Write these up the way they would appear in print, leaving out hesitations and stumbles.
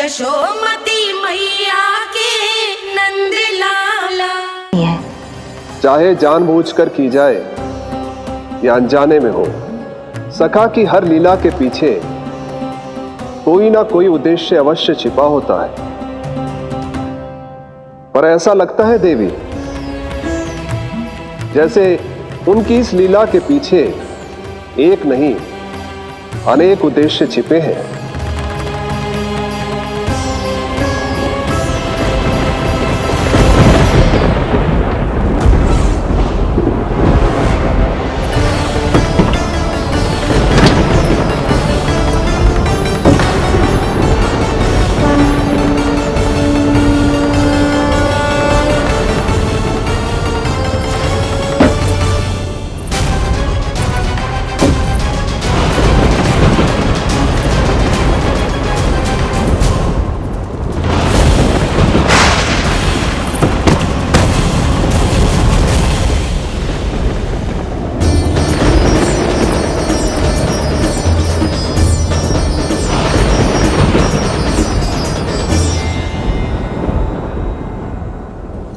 यशोमती मैया के नंद लाला। चाहे जानबूझकर की जाए या अनजाने में हो, सखा की हर लीला के पीछे कोई ना कोई उद्देश्य अवश्य छिपा होता है। पर ऐसा लगता है देवी, जैसे उनकी इस लीला के पीछे एक नहीं अनेक उद्देश्य छिपे हैं।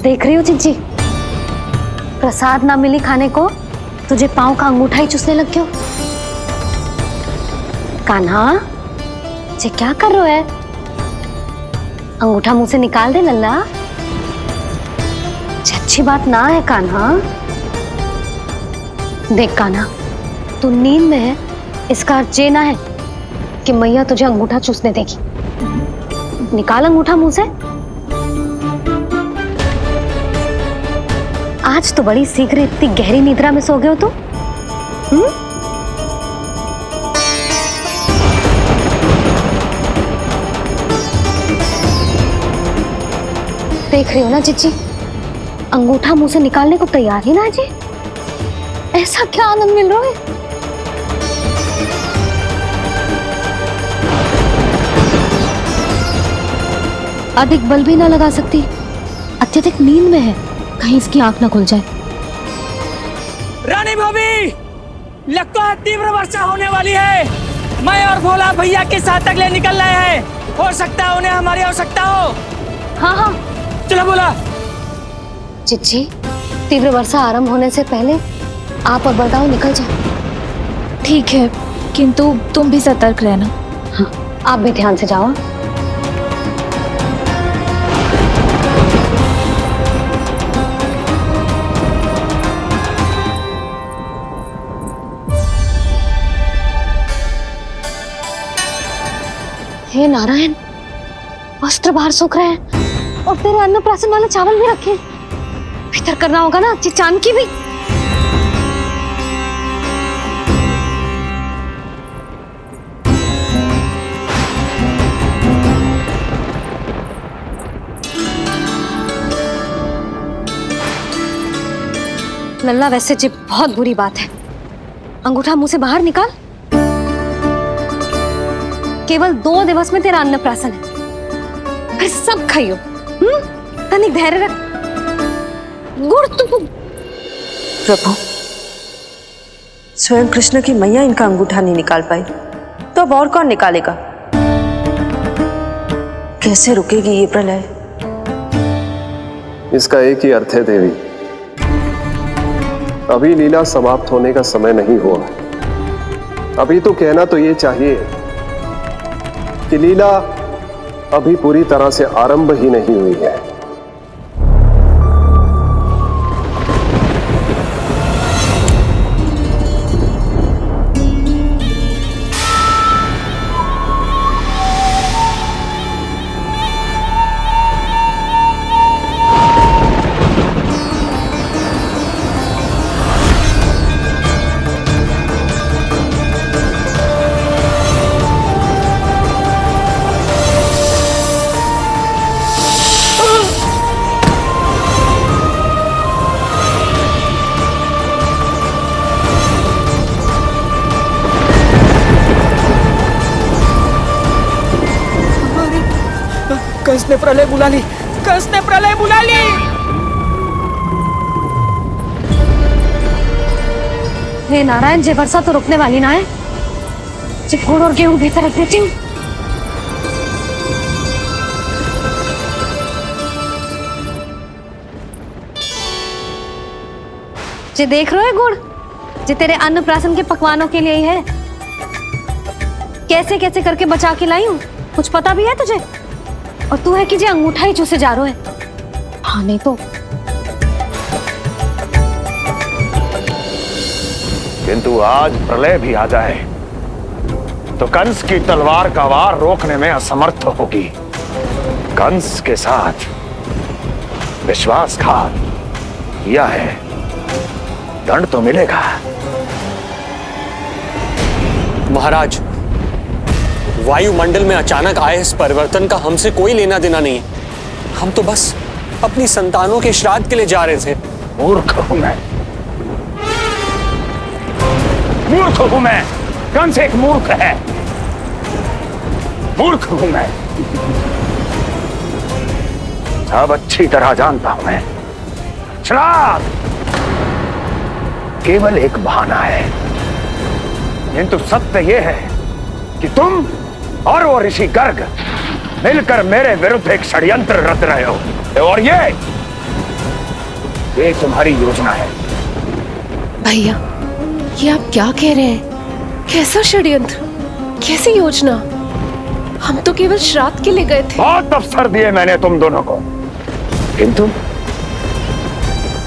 देख रही हो चिज्जी, प्रसाद ना मिली खाने को, तुझे पांव का अंगूठा ही चूसने लग गयो। कान्हा, ये क्या कर रहे हो है? अंगूठा मुंह से निकाल दे लल्ला। अच्छी बात ना है कान्हा। देख कान्हा, तू नींद में है, इसका अर्थ ये ना है कि मैया तुझे अंगूठा चूसने देगी। निकाल अंगूठा मुंह से। आज तो बड़ी शीघ्र इतनी गहरी निद्रा में सो गए हो तुम। देख रही हो ना चिच्ची, अंगूठा मुंह से निकालने को तैयार ही ना जी। ऐसा क्या आनंद मिल रहा है? अधिक बल भी ना लगा सकती, अत्यधिक नींद में है, कहीं इसकी आंख ना खुल जाए। रानी भाभी, लगता है तीव्र वर्षा होने वाली है। मैं और भोला भैया के साथ अगले निकल रहे हैं। हो सकता है उन्हें हमारी आवश्यकता हो। हाँ हाँ, चलो बोला। चिच्ची, तीव्र वर्षा आरंभ होने से पहले आप और बलदाऊ निकल जाओ। ठीक है, किंतु तुम भी सतर्क रहना। हाँ, आप भी ध्यान से जाओ। हे नारायण, वस्त्र बाहर सूख रहे हैं और तेरे अन्नप्राशन वाले चावल भी रखे। भीतर करना होगा ना अच्छी चांद की भी। लल्ला, वैसे जी बहुत बुरी बात है। अंगूठा मुंह से बाहर निकाल। केवल 2 दिवस में तेरा अन्नप्राशन है, फिर सब खाइयो। तनिक धैर्य रख। गुड़ तो प्रभु, स्वयं कृष्ण की मैया इनका अंगूठा नहीं निकाल पाई, तो अब और कौन निकालेगा? कैसे रुकेगी ये प्रलय? इसका एक ही अर्थ है देवी, अभी लीला समाप्त होने का समय नहीं हुआ। अभी तो कहना तो ये चाहिए कि लीला अभी पूरी तरह से आरंभ ही नहीं हुई है। कंस ने प्रलय बुला ली, कंस ने प्रलय बुला ली। हे नारायण, जे वर्षा तो रुकने वाली ना है। जे गुड़ और गेहूं भीतर रख देती हूँ। जे देख रहे हो गुड़, जे तेरे अन्नप्राशन के पकवानों के लिए ही है। कैसे कैसे करके बचा के लाई हूँ, कुछ पता भी है तुझे? और तू है कि जे अंगूठा ही चूसे जा रहा है। हाँ नहीं तो। किंतु आज प्रलय भी आ जाए तो कंस की तलवार का वार रोकने में असमर्थ होगी। कंस के साथ विश्वासघात किया है, दंड तो मिलेगा। महाराज, वायुमंडल में अचानक आए इस परिवर्तन का हमसे कोई लेना देना नहीं है। हम तो बस अपनी संतानों के श्राद्ध के लिए जा रहे थे। मूर्ख हूं मैं, मूर्ख हूं मैं। कंस एक मूर्ख है, मूर्ख हूं मैं। सब अच्छी तरह जानता हूं मैं। श्राद्ध केवल एक बहाना है, किंतु सत्य यह है कि तुम और वो ऋषि गर्ग मिलकर मेरे विरुद्ध एक षड्यंत्र रच रहे हो, और ये तुम्हारी योजना है। भैया, ये आप क्या कह रहे हैं? कैसा षड्यंत्र, कैसी योजना? हम तो केवल श्राद्ध के लिए गए थे। बहुत अवसर दिए मैंने तुम दोनों को, किंतु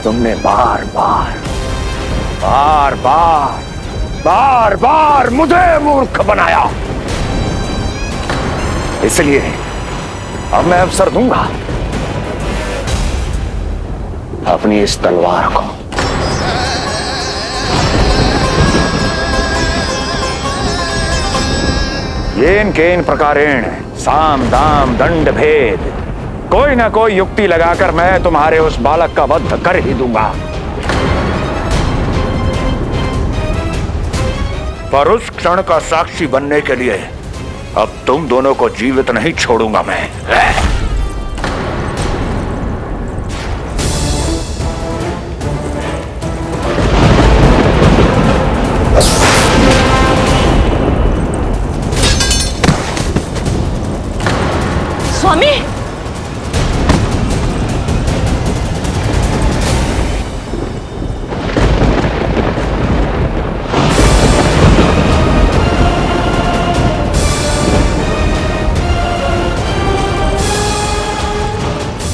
तुमने बार बार मुझे मूर्ख बनाया। इसलिए अब मैं अवसर दूंगा अपनी इस तलवार को। येन केन प्रकारेण साम दाम दंड भेद, कोई ना कोई युक्ति लगाकर मैं तुम्हारे उस बालक का वध कर ही दूंगा। पर उस क्षण का साक्षी बनने के लिए अब तुम दोनों को जीवित नहीं छोड़ूंगा मैं। स्वामी,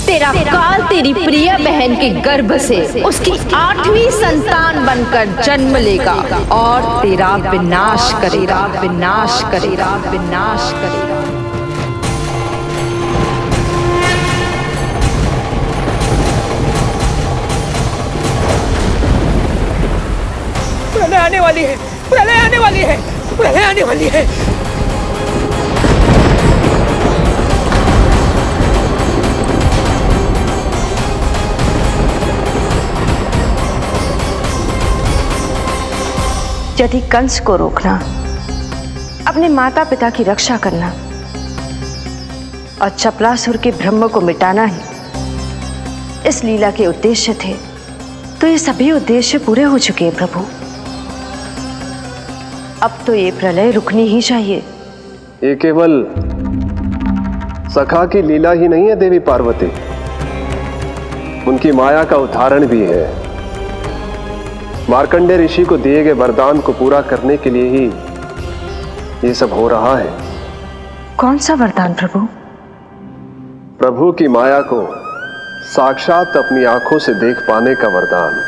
तेरा काल तेरी प्रिय बहन के गर्भ से उसकी 8वीं संतान बनकर जन्म लेगा और तेरा विनाश करेगा, विनाश करेगा, विनाश करेगा। प्रलय आने वाली है, प्रलय आने वाली है, प्रलय आने वाली है। यदि कंस को रोकना, अपने माता पिता की रक्षा करना और चपलासुर के ब्रह्म को मिटाना ही इस लीला के उद्देश्य थे, तो ये सभी उद्देश्य पूरे हो चुके हैं प्रभु। अब तो ये प्रलय रुकनी ही चाहिए। ये केवल सखा की लीला ही नहीं है देवी पार्वती, उनकी माया का उदाहरण भी है। मार्कंडेय ऋषि को दिए गए वरदान को पूरा करने के लिए ही ये सब हो रहा है। कौन सा वरदान प्रभु? प्रभु की माया को साक्षात अपनी आंखों से देख पाने का वरदान।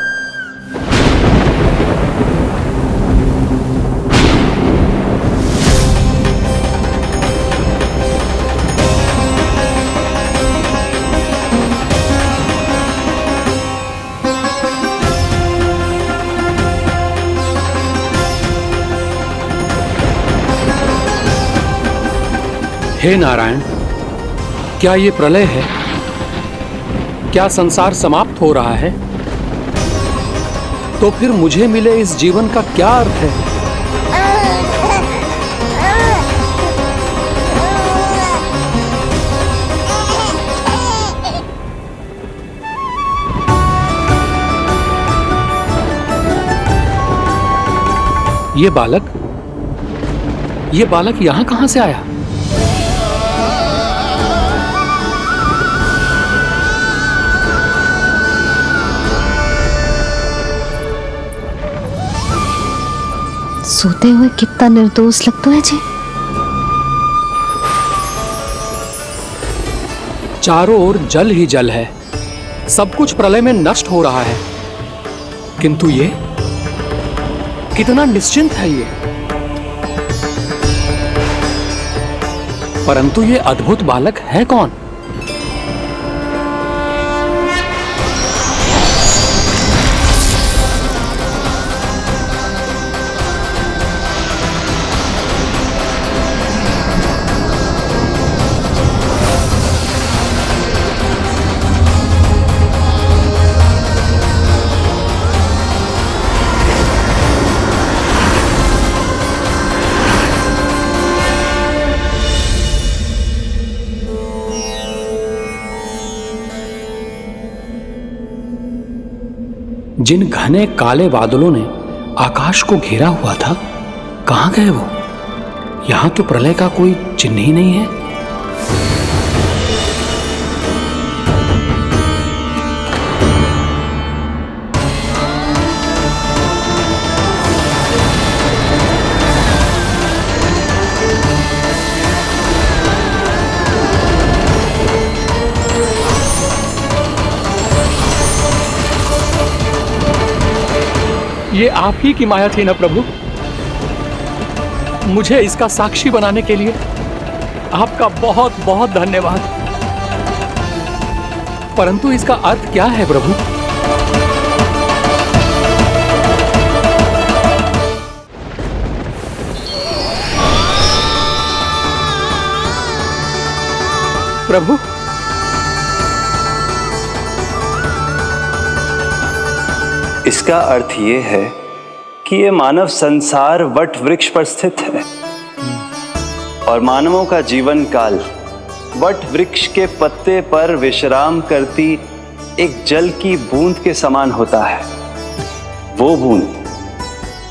हे नारायण, क्या ये प्रलय है? क्या संसार समाप्त हो रहा है? तो फिर मुझे मिले इस जीवन का क्या अर्थ है? ये बालक यहां कहां से आया? सोते हुए कितना निर्दोष लगता है जी। चारों ओर जल ही जल है, सब कुछ प्रलय में नष्ट हो रहा है, किंतु ये कितना निश्चिंत है ये। परंतु ये अद्भुत बालक है कौन? जिन घने काले बादलों ने आकाश को घेरा हुआ था, कहां गए वो? यहां तो प्रलय का कोई चिन्ह ही नहीं है। ये आप ही की माया थी ना प्रभु? मुझे इसका साक्षी बनाने के लिए आपका बहुत बहुत धन्यवाद। परंतु इसका अर्थ क्या है प्रभु? प्रभु, इसका अर्थ ये है कि ये मानव संसार वट वृक्ष पर स्थित है और मानवों का जीवन काल वट वृक्ष के पत्ते पर विश्राम करती एक जल की बूंद के समान होता है। वो बूंद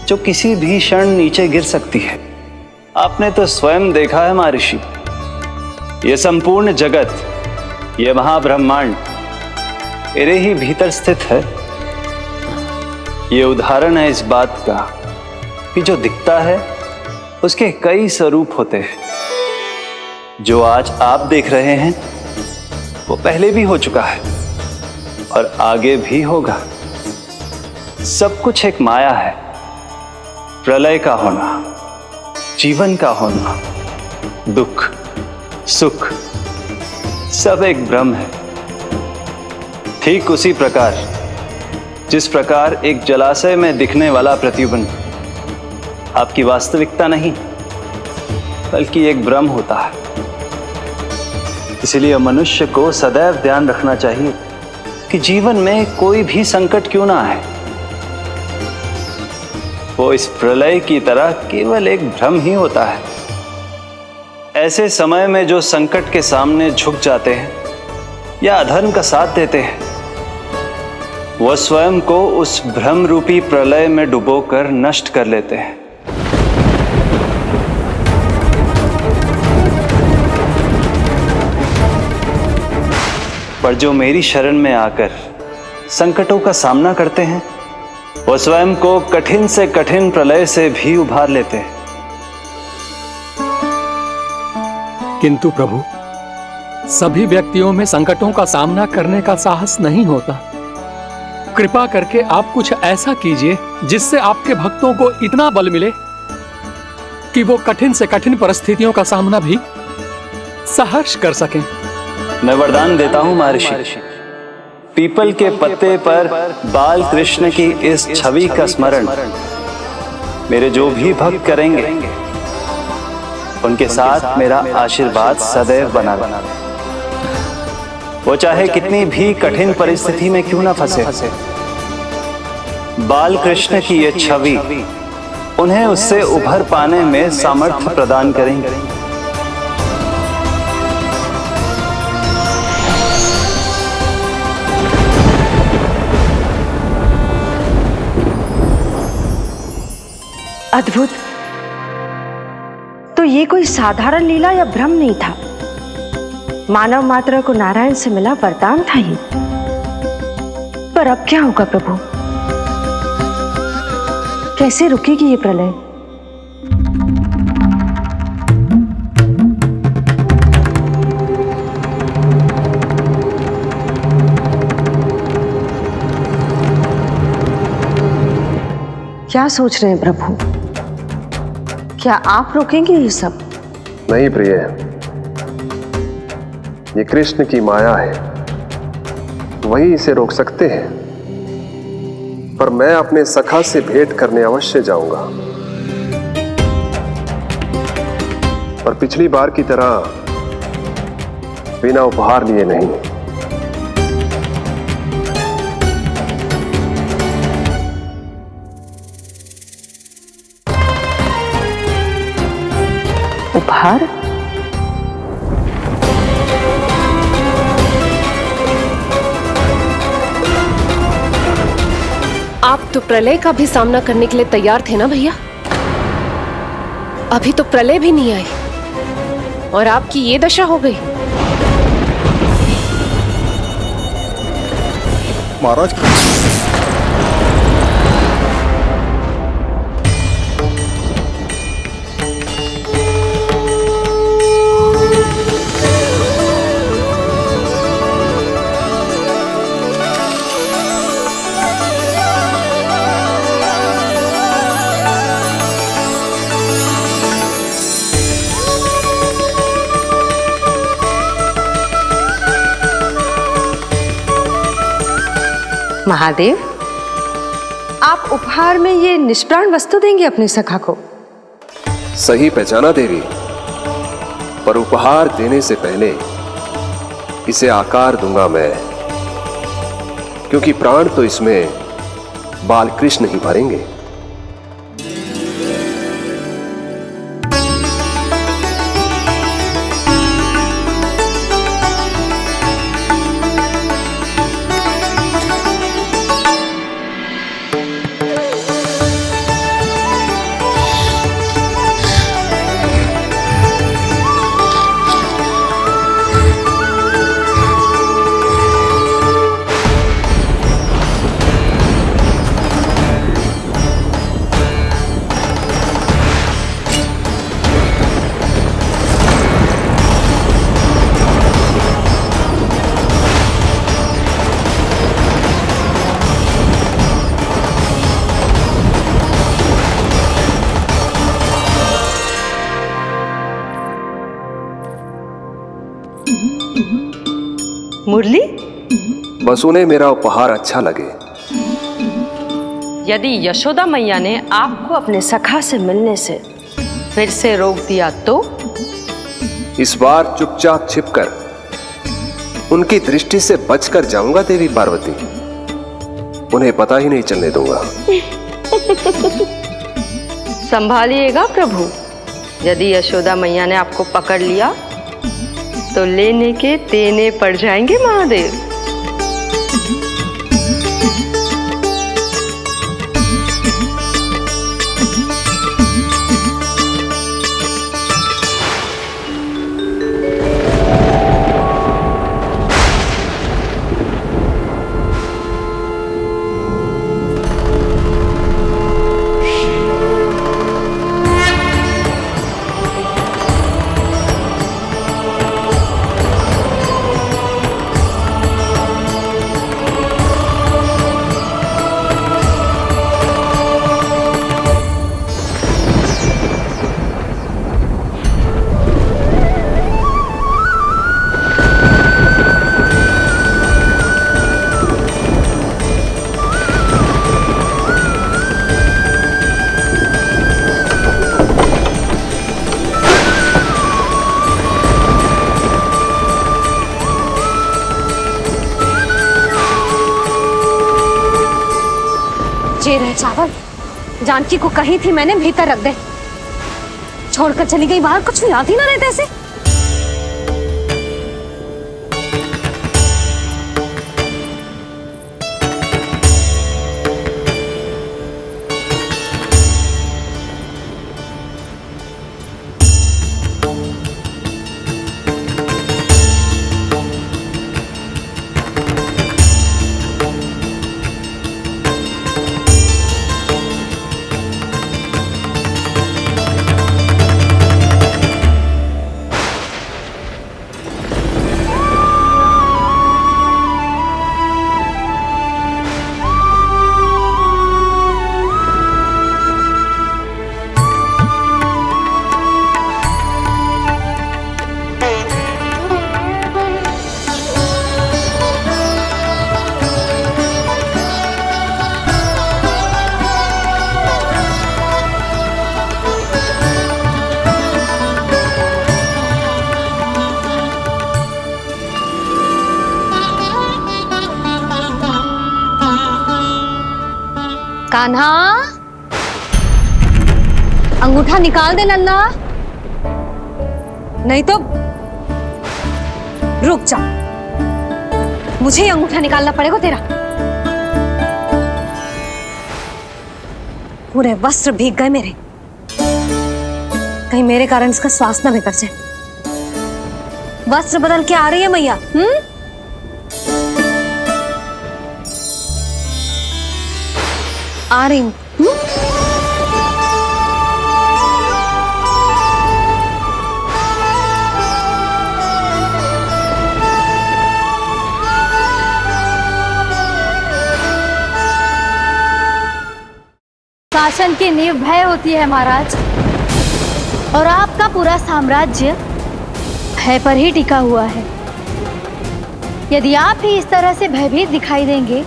जो किसी भी क्षण नीचे गिर सकती है। आपने तो स्वयं देखा है महर्षि, ये संपूर्ण जगत, ये महाब्रह्मांड मेरे ही भीतर स्थित है। ये उदाहरण है इस बात का कि जो दिखता है उसके कई स्वरूप होते हैं। जो आज आप देख रहे हैं वो पहले भी हो चुका है और आगे भी होगा। सब कुछ एक माया है। प्रलय का होना, जीवन का होना, दुख, सुख, सब एक भ्रम है। ठीक उसी प्रकार जिस प्रकार एक जलाशय में दिखने वाला प्रतिबिंब आपकी वास्तविकता नहीं बल्कि एक भ्रम होता है। इसलिए मनुष्य को सदैव ध्यान रखना चाहिए कि जीवन में कोई भी संकट क्यों ना आए, वो इस प्रलय की तरह केवल एक भ्रम ही होता है। ऐसे समय में जो संकट के सामने झुक जाते हैं या अधर्म का साथ देते हैं, वह स्वयं को उस भ्रम रूपी प्रलय में डुबोकर नष्ट कर लेते हैं। पर जो मेरी शरण में आकर संकटों का सामना करते हैं, वह स्वयं को कठिन से कठिन प्रलय से भी उभार लेते हैं। किंतु प्रभु, सभी व्यक्तियों में संकटों का सामना करने का साहस नहीं होता। कृपा करके आप कुछ ऐसा कीजिए जिससे आपके भक्तों को इतना बल मिले कि वो कठिन से कठिन परिस्थितियों का सामना भी सहर्ष कर सकें। मैं वरदान देता हूं महर्षि, पीपल के पत्ते पर बाल कृष्ण की इस छवि का स्मरण मेरे जो भी भक्त करेंगे उनके साथ मेरा आशीर्वाद सदैव बना रहना। वो चाहे कितनी भी कठिन परिस्थिति में क्यों ना फंसे, बाल कृष्ण की ये छवि उन्हें उससे उभर पाने में सामर्थ्य प्रदान करेंगे। अद्भुत। तो ये कोई साधारण लीला या भ्रम नहीं था, मानव मात्र को नारायण से मिला वरदान था ही। पर अब क्या होगा प्रभु? कैसे रुकेगी ये प्रलय? क्या सोच रहे हैं प्रभु? क्या आप रोकेंगे ये सब? नहीं प्रिय, ये कृष्ण की माया है, वही इसे रोक सकते हैं। पर मैं अपने सखा से भेंट करने अवश्य जाऊंगा, और पिछली बार की तरह बिना उपहार लिए नहीं। उपहार? आप तो प्रलय का भी सामना करने के लिए तैयार थे ना भैया? अभी तो प्रलय भी नहीं आई और आपकी ये दशा हो गई। महाराज, महादेव, आप उपहार में ये निष्प्राण वस्तु देंगे अपने सखा को? सही पहचाना देवी, पर उपहार देने से पहले इसे आकार दूंगा मैं, क्योंकि प्राण तो इसमें बाल कृष्ण ही भरेंगे। मुरली? बस उन्हें मेरा उपहार अच्छा लगे। यदि यशोदा मैया ने आपको अपने सखा से मिलने से फिर से रोक दिया तो? इस बार चुपचाप छिपकर उनकी दृष्टि से बचकर जाऊंगा देवी पार्वती, उन्हें पता ही नहीं चलने दूंगा। संभालिएगा प्रभु, यदि यशोदा मैया ने आपको पकड़ लिया तो लेने के देने पड़ जाएंगे महादेव। जे रहे चावल जानकी को कही थी मैंने भीतर रख दे, छोड़कर चली गई बाहर, कुछ याद ही ना रहते ऐसे। कान्हा, अंगूठा निकाल दे नन्ना, नहीं तो रुक जा, मुझे ही अंगूठा निकालना पड़ेगा तेरा। पूरे वस्त्र भीग गए मेरे, कहीं मेरे कारण इसका श्वास न बिगड़ जाए। वस्त्र बदल के आ रही है मैया। आ रही हूं। शासन की नींव भय होती है महाराज, और आपका पूरा साम्राज्य भय पर ही टिका हुआ है। यदि आप ही इस तरह से भयभीत दिखाई देंगे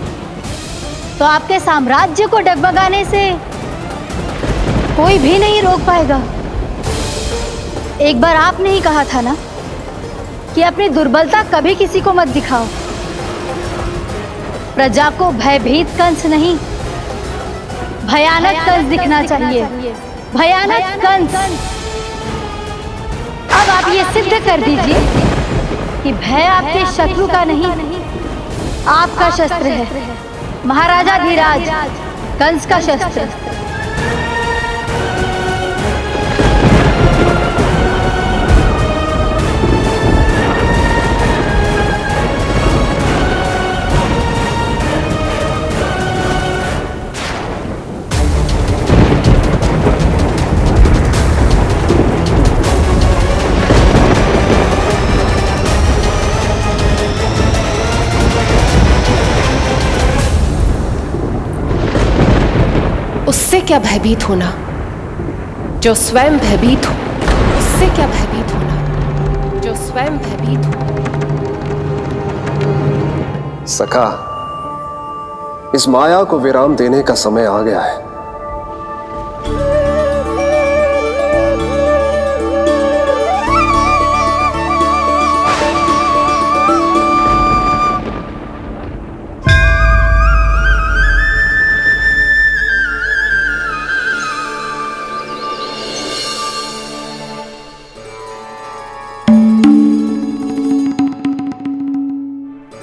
तो आपके साम्राज्य को डगमगाने से कोई भी नहीं रोक पाएगा। एक बार आपने ही कहा था ना कि अपनी दुर्बलता कभी किसी को मत दिखाओ। प्रजा को भयभीत कंस नहीं, भयानक कंस दिखना चाहिए, भयानक कंस। अब आप ये सिद्ध कर दीजिए कि भय आपके शत्रु का नहीं, आपका शस्त्र है, महाराजा धीराज, कंस का शस्त्र। उससे क्या भयभीत होना जो स्वयं भयभीत हो, उससे क्या भयभीत होना जो स्वयं भयभीत हो। सखा, इस माया को विराम देने का समय आ गया है।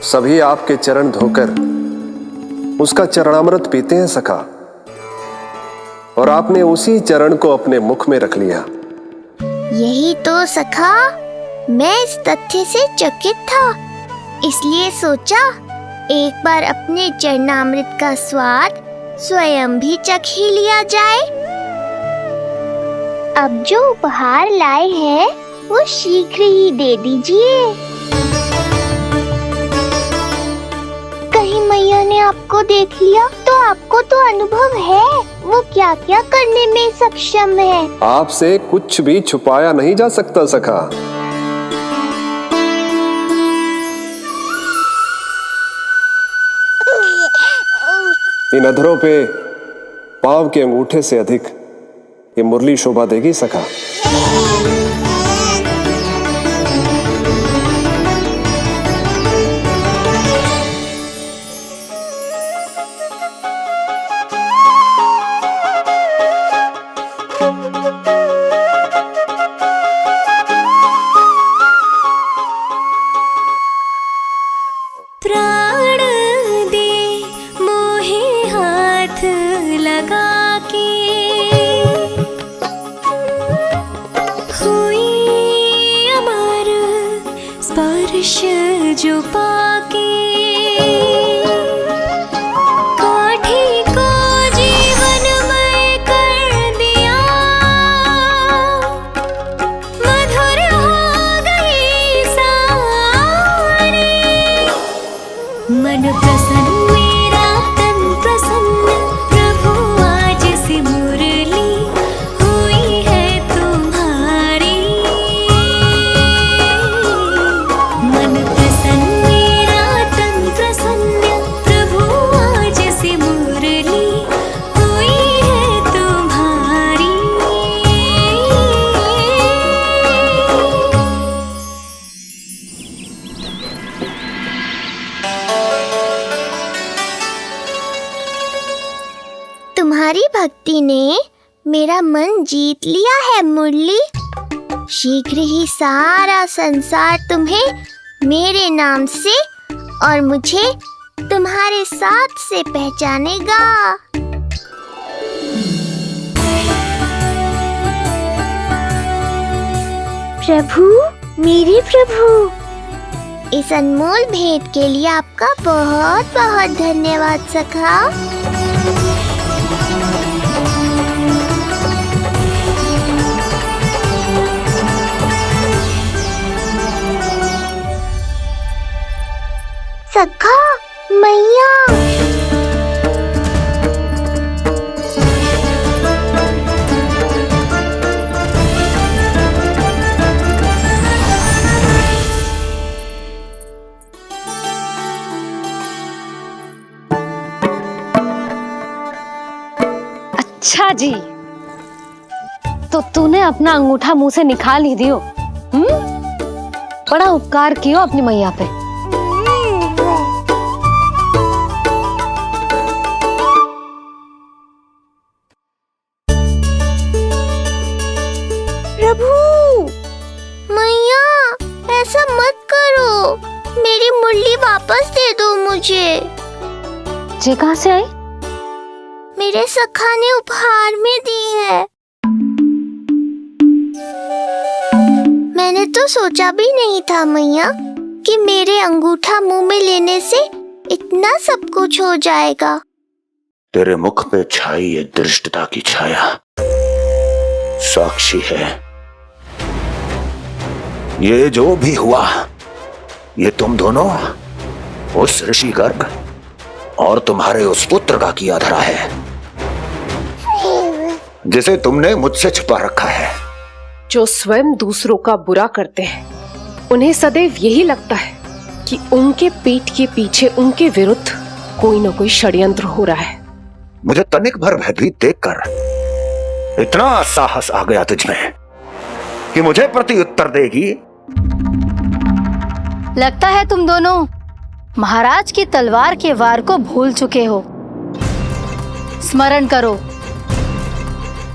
सभी आपके चरण धोकर उसका चरणामृत पीते हैं सखा, और आपने उसी चरण को अपने मुख में रख लिया। यही तो सखा, मैं इस तथ्य से चकित था, इसलिए सोचा एक बार अपने चरणामृत का स्वाद स्वयं भी चख ही लिया जाए। अब जो उपहार लाए हैं वो शीघ्र ही दे दीजिए। कहीं मैया ने आपको देख लिया तो आपको तो अनुभव है वो क्या क्या करने में सक्षम है। आपसे कुछ भी छुपाया नहीं जा सकता सखा। इन अधरों पे पांव के अंगूठे से अधिक ये मुरली शोभा देगी सखा। प्राण दे मोहे हाथ लगा के, हुई अमर स्पर्श जो पाके, काठी को जीवनमय कर दिया, मधुर हो गई सारी। मन प्रसन्न मेरा तन प्रसन्न, प्रभु आज से मुरली हुई है तुम्हारी। मन प्रसन्न मेरा तन प्रसन्न, तुम्हारी भक्ति ने मेरा मन जीत लिया है मुरली। शीघ्र ही सारा संसार तुम्हें मेरे नाम से और मुझे तुम्हारे साथ से पहचानेगा। प्रभु, मेरे प्रभु, इस अनमोल भेंट के लिए आपका बहुत बहुत धन्यवाद सखा। सखा, मैया। अच्छा जी, तो तूने अपना अंगूठा मुंह से निकाल ही दियो। बड़ा उपकार कियो अपनी मैया पे। प्रभु, मैया, ऐसा मत करो। मेरी मुरली वापस दे दो मुझे। ये कहाँ से आई? मेरे सखा ने उपहार में दी है। मैंने तो सोचा भी नहीं था मैया कि मेरे अंगूठा मुंह में लेने से इतना सब कुछ हो जाएगा। तेरे मुख पे छाई ये दृष्टता की छाया साक्षी है। ये जो भी हुआ, ये तुम दोनों, उस ऋषि गर्ग और तुम्हारे उस पुत्र का किया धरा है, जिसे तुमने मुझसे छुपा रखा है। जो स्वयं दूसरों का बुरा करते हैं, उन्हें सदैव यही लगता है कि उनके पीठ के पीछे उनके विरुद्ध कोई न कोई षड्यंत्र हो रहा है। मुझे तनिक भर भयभीत देखकर इतना साहस आ गया तुझमें कि मुझे प्रति उत्तर देगी। लगता है तुम दोनों महाराज की तलवार के वार को भूल चुके हो। स्मरण करो,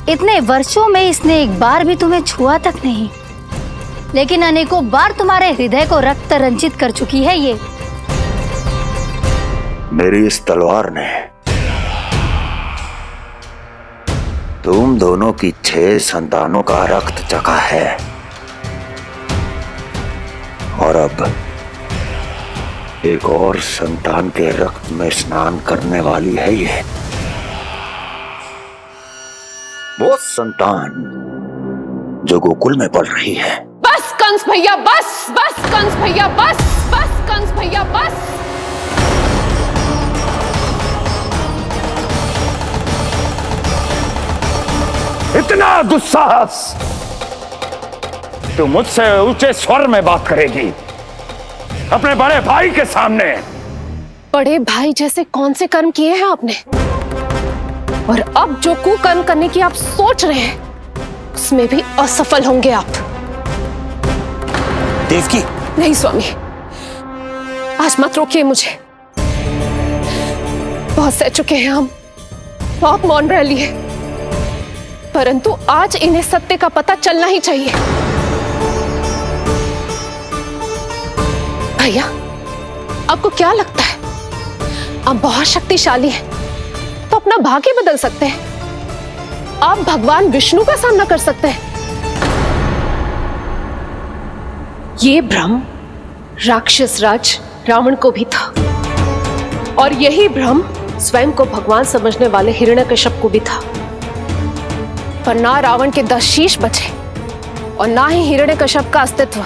इतने वर्षों में इसने एक बार भी तुम्हें छुआ तक नहीं, लेकिन अनेकों बार तुम्हारे हृदय को रक्त रंजित कर चुकी है ये। मेरी इस तलवार ने तुम दोनों की 6 संतानों का रक्त चखा है, और अब एक और संतान के रक्त में स्नान करने वाली है ये। वो संतान जो गोकुल में पल रही है। बस कंस भैया, बस बस कंस भैया, बस बस कंस भैया, बस। इतना दुस्साहस! तू मुझसे ऊंचे स्वर में बात करेगी अपने बड़े भाई के सामने? बड़े भाई जैसे कौन से कर्म किए हैं आपने? और अब जो कुकर्म करने की आप सोच रहे हैं, उसमें भी असफल होंगे आप। देवकी! नहीं स्वामी, आज मत रोकिए मुझे। बहुत सह चुके हैं हम, बहुत मौन रह लिए, परंतु आज इन्हें सत्य का पता चलना ही चाहिए। भैया, आपको क्या लगता है आप बहुत शक्तिशाली हैं, तो अपना भाग्य बदल सकते हैं? आप भगवान विष्णु का सामना कर सकते हैं। ये भ्रम राक्षस राज रावण को भी था, और यही भ्रम स्वयं को भगवान समझने वाले हिरण्यकश्यप को भी था। पर ना रावण के 10 शीश बचे और ना ही हिरण्यकश्यप का अस्तित्व।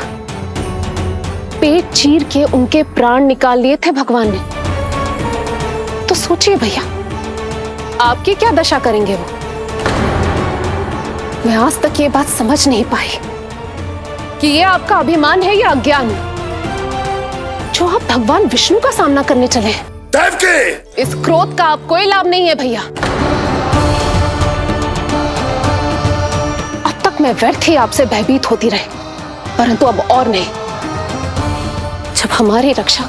पेट चीर के उनके प्राण निकाल लिए थे भगवान ने। तो सोचिए भैया, आपकी क्या दशा करेंगे वो? मैं आज तक ये बात समझ नहीं पाई कि ये आपका अभिमान है या अज्ञान, जो आप भगवान विष्णु का सामना करने चले हैं। देवकी! इस क्रोध का आप कोई लाभ नहीं है भैया। अब तक मैं व्यर्थ ही आपसे भयभीत होती रही, परंतु अब और नहीं। जब हमारी रक्षा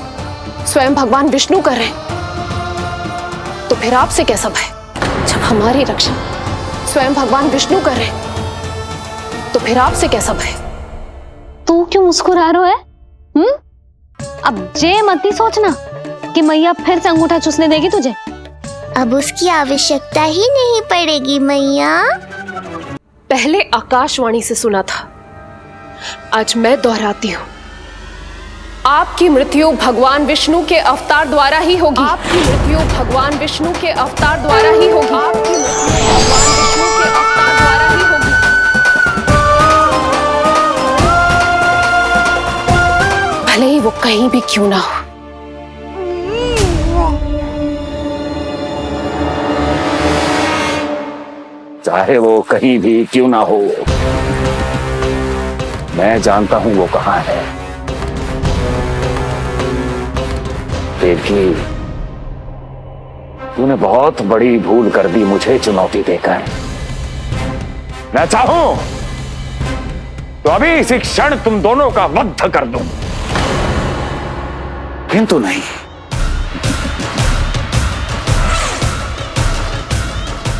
स्वयं भगवान विष्णु कर रहे हैं, तो फिर आपसे कैसा भय? जब हमारी रक्षा स्वयं भगवान विष्णु कर रहे, तो फिर आपसे कैसा भय? तू क्यों मुस्कुरा रहा है? अब जे मत ही सोचना कि मैया फिर से अंगूठा चूसने देगी तुझे। अब उसकी आवश्यकता ही नहीं पड़ेगी मैया। पहले आकाशवाणी से सुना था, आज मैं दोहराती हूं, आपकी मृत्यु भगवान विष्णु के अवतार द्वारा ही होगी। आपकी मृत्यु भगवान विष्णु के अवतार द्वारा ही होगी। आपकी मृत्यु भगवान विष्णु के अवतार द्वारा ही होगी। भले ही वो कहीं भी क्यों ना हो। चाहे वो कहीं भी क्यों ना हो, मैं जानता हूं वो कहां है। देवकी, तूने बहुत बड़ी भूल कर दी मुझे चुनौती देकर। मैं चाहूं तो अभी इसी क्षण तुम दोनों का वध कर दूं, किंतु नहीं।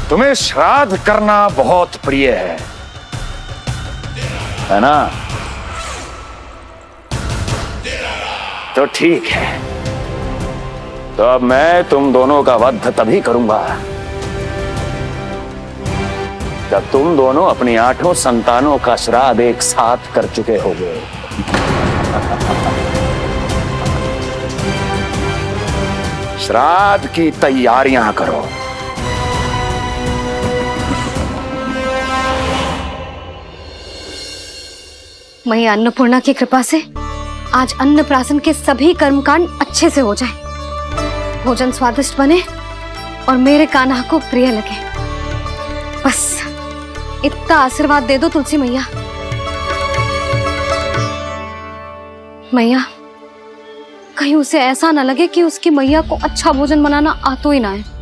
तुम्हें श्राद्ध करना बहुत प्रिय है ना? तो ठीक है, तो अब मैं तुम दोनों का वध तभी करूंगा जब तुम दोनों अपनी 8 संतानों का श्राद्ध एक साथ कर चुके होगे। श्राद्ध की तैयारियां करो। मैया अन्नपूर्णा की कृपा से आज अन्नप्राशन के सभी कर्मकांड अच्छे से हो जाए, भोजन स्वादिष्ट बने और मेरे कान्हा को प्रिय लगे। बस इतना आशीर्वाद दे दो तुलसी मैया। मैया, कहीं उसे ऐसा ना लगे कि उसकी मैया को अच्छा भोजन बनाना आता ही ना है।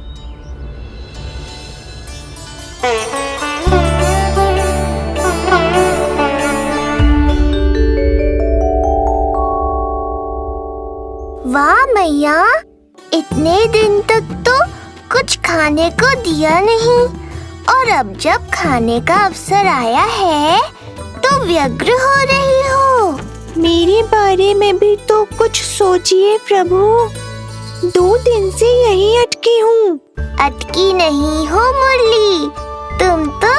वाह मैया, इतने दिन तक तो कुछ खाने को दिया नहीं, और अब जब खाने का अवसर आया है तो व्यग्र हो रही हो। मेरे बारे में भी तो कुछ सोचिए प्रभु। 2 दिन से यहीं अटकी हूँ। अटकी नहीं हो मुरली, तुम तो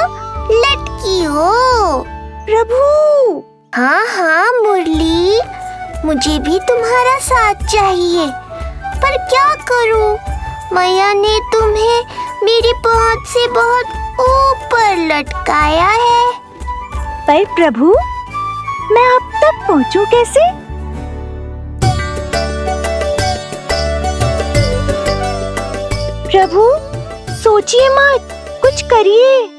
लटकी हो प्रभु। हाँ हाँ मुरली, मुझे भी तुम्हारा साथ चाहिए, पर क्या करूं? मैया ने तुम्हें मेरी पहुंच से बहुत ऊपर लटकाया है। पर प्रभु, मैं अब तक पहुंचूं कैसे? प्रभु, सोचिए मत, कुछ करिए।